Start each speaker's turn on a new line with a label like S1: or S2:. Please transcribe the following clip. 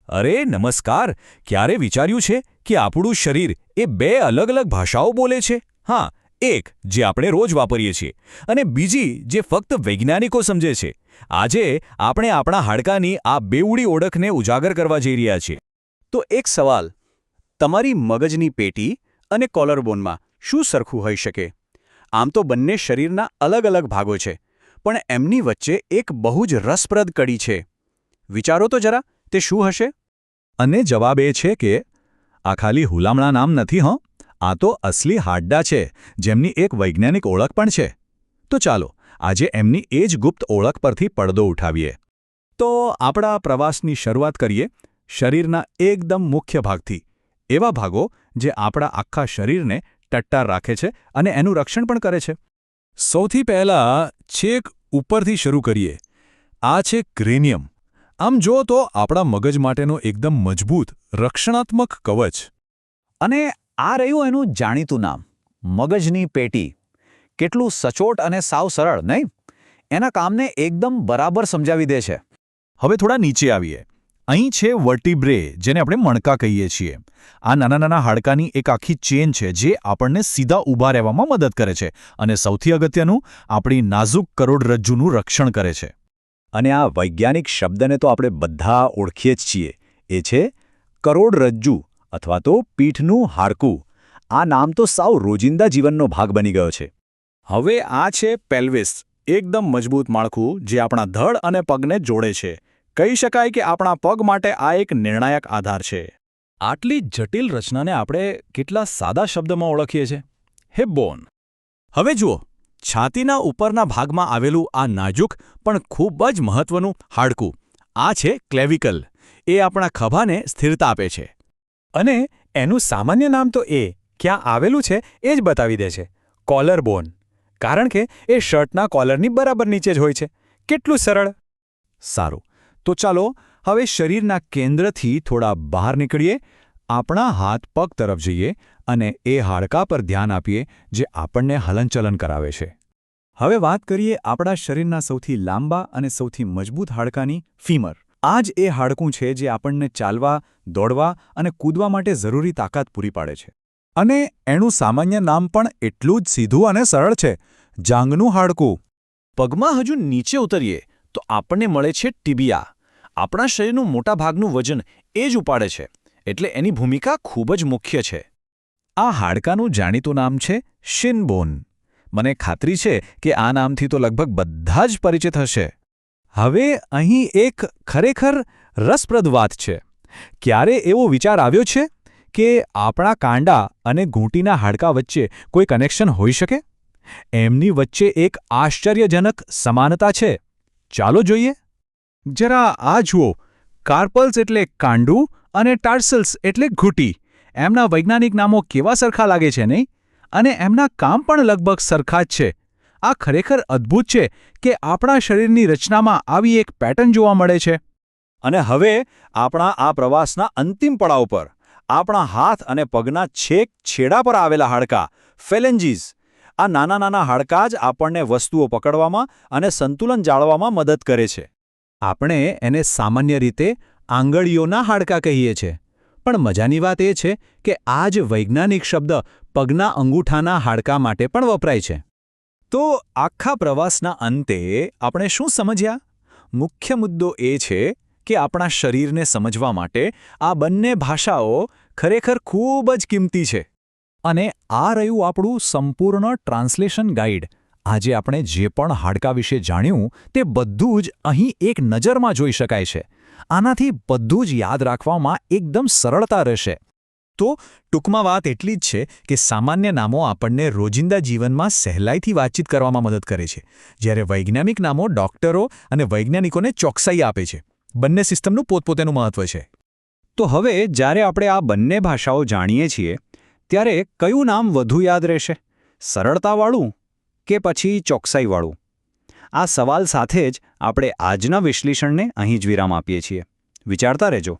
S1: અરે નમસ્કાર. ક્યારે વિચાર્યું છે કે આપણું શરીર એ બે અલગ અલગ ભાષાઓ બોલે છે? હા, એક જે આપણે રોજ વાપરીએ છીએ અને બીજી જે ફક્ત વૈજ્ઞાનિકો સમજે છે. આજે આપણે આપણા હાડકાની આ બેવડી ઓળખને ઉજાગર કરવા જઈ રહ્યા છીએ.
S2: તો એક સવાલ, તમારી મગજની પેટી અને કોલરબોનમાં શું સરખું હોઈ શકે? આમ તો બંને શરીરના અલગ અલગ ભાગો છે, પણ એમની વચ્ચે એક બહુ જ રસપ્રદ કડી છે. વિચારો તો જરા, તે શું હશે?
S1: અને જવાબ એ છે કે આ ખાલી હુલામણા નામ નથી. આ તો અસલી હાડડા છે, જેમની એક વૈજ્ઞાનિક ઓળખ પણ છે. તો ચાલો આજે એમની એ જ ગુપ્ત ઓળખ પરથી પડદો ઉઠાવીએ. તો આપણા પ્રવાસની શરૂઆત કરીએ શરીરના એકદમ મુખ્ય ભાગથી, એવા ભાગો જે આપણા આખા શરીરને ટટ્ટાર રાખે છે અને એનું રક્ષણ પણ કરે છે. સૌથી પહેલાં છેક ઉપરથી શરૂ કરીએ. આ છે ક્રેનિયમ. આમ જુઓ તો આપણા મગજ માટેનો એકદમ મજબૂત રક્ષણાત્મક કવચ.
S2: અને આ રહ્યું એનું જાણીતું નામ, મગજની પેટી. કેટલું સચોટ અને સાવ સરળ, નહીં? એના કામને એકદમ બરાબર સમજાવી દે છે.
S1: હવે થોડા નીચે આવીએ. અહીં છે વર્ટિબ્રે, જેને આપણે મણકા કહીએ છીએ. આ નાના નાના હાડકાની એક આખી ચેન છે જે આપણને સીધા ઊભા રહેવામાં મદદ કરે છે અને સૌથી અગત્યનું, આપણી નાજુક કરોડરજ્જુનું રક્ષણ કરે છે.
S2: અને આ વૈજ્ઞાનિક શબ્દને તો આપણે બધા ઓળખીએ જ છીએ. એ છે કરોડરજ્જુ અથવા તો પીઠનું હાડકું. આ નામ તો સાવ રોજિંદા જીવનનો ભાગ બની ગયો છે.
S1: હવે આ છે પેલ્વિસ, એકદમ મજબૂત માળખું જે આપણા ધડ અને પગને જોડે છે. કહી શકાય કે આપણા પગ માટે આ એક નિર્ણાયક આધાર છે. આટલી જટિલ રચનાને આપણે કેટલા સાદા શબ્દમાં ઓળખીએ છીએ, હિપ બોન. હવે જુઓ, છાતીના ઉપરના ભાગમાં આવેલું આ નાજુક પણ ખૂબ જ મહત્વનું હાડકું, આ છે ક્લેવિકલ. એ આપણા ખભાને સ્થિરતા આપે છે.
S3: અને એનું સામાન્ય નામ તો એ ક્યાં આવેલું છે એ જ બતાવી દે છે, કોલર બોન. કારણ કે એ શર્ટના કોલરની બરાબર નીચે જ હોય છે. કેટલું સરળ!
S1: સારું, તો ચાલો હવે શરીરના કેન્દ્રથી થોડા બહાર નીકળીએ, આપણા હાથ પગ તરફ જઈએ અને એ હાડકા પર ધ્યાન આપીએ જે આપણને હલનચલન કરાવે છે. હવે વાત કરીએ આપણા શરીરના સૌથી લાંબા અને સૌથી મજબૂત હાડકાની, ફીમર. આ જ એ હાડકું છે જે આપણને ચાલવા, દોડવા અને કૂદવા માટે જરૂરી તાકાત પૂરી પાડે છે. અને એનું સામાન્ય નામ પણ એટલું જ સીધું અને સરળ છે, જાંઘનું હાડકું.
S4: પગમાં હજુ નીચે ઉતરીએ તો આપણને મળે છે ટિબિયા. આપણા શરીરનું મોટા ભાગનું વજન એ જ ઉપાડે છે, એટલે એની ભૂમિકા ખૂબ જ મુખ્ય છે.
S1: આ હાડકાનું જાણીતું નામ છે શિન બોન. મને ખાતરી છે કે આ નામથી તો લગભગ બધા જ પરિચિત હશે. હવે અહીં એક ખરેખર રસપ્રદ વાત છે. ક્યારે એવો વિચાર આવ્યો છે કે આપણા કાંડા અને ઘૂંટીના હાડકા વચ્ચે કોઈ કનેક્શન હોઈ શકે? એમની વચ્ચે એક આશ્ચર્યજનક સમાનતા છે. ચાલો જોઈએ. જરા આ જુઓ, કાર્પલ્સ એટલે કાંડું અને ટાર્સલ્સ એટલે ઘૂંટી. એમના વૈજ્ઞાનિક નામો કેવા સરખા લાગે છે, નહીં? અને એમના કામ પણ લગભગ સરખા જ છે. આ ખરેખર અદ્ભુત છે કે આપણા શરીરની રચનામાં આવી એક પેટર્ન જોવા મળે છે.
S2: અને હવે આપણા આ પ્રવાસના અંતિમ પડાવ પર, આપણા હાથ અને પગના છેક છેડા પર આવેલા હાડકાં, ફેલેન્જીસ. આ નાના નાના હાડકાં જ આપણને વસ્તુઓ પકડવામાં અને સંતુલન જાળવવામાં મદદ કરે છે.
S1: આપણે એને સામાન્ય રીતે આંગળીઓના હાડકાં કહીએ છીએ, પણ મજાની વાત એ છે કે આ જ વૈજ્ઞાનિક શબ્દ પગના અંગૂઠાના હાડકાં માટે પણ વપરાય છે. તો આખા પ્રવાસના અંતે આપણે શું સમજ્યા? મુખ્ય મુદ્દો એ છે કે આપણા શરીરને સમજવા માટે આ બંને ભાષાઓ ખરેખર ખૂબ જ કિંમતી છે. અને આ રહ્યું આપણું સંપૂર્ણ ટ્રાન્સલેશન ગાઈડ. આજે આપણે જે પણ હાડકા વિશે જાણ્યું તે બધું જ અહીં એક નજરમાં જોઈ શકાય છે. આનાથી બધું જ યાદ રાખવામાં એકદમ સરળતા રહેશે. તો ટૂંકમાં વાત એટલી જ છે કે સામાન્ય નામો આપણને રોજિંદા જીવનમાં સહેલાઈથી વાતચીત કરવામાં મદદ કરે છે, જ્યારે વૈજ્ઞાનિક નામો ડોક્ટરો અને વૈજ્ઞાનિકોને ચોકસાઈ આપે છે. બંને સિસ્ટમનું પોતપોતાનું મહત્વ છે.
S2: તો હવે જ્યારે આપણે આ બંને ભાષાઓ જાણીએ છીએ, ત્યારે કયું નામ વધુ યાદ રહેશે? સરળતાવાળું કે પછી ચોકસાઈવાળું? આ સવાલ સાથે જ આપણે આજના વિશ્લેષણને અહીં જ વિરામ આપીએ છીએ. વિચારતા રહેજો.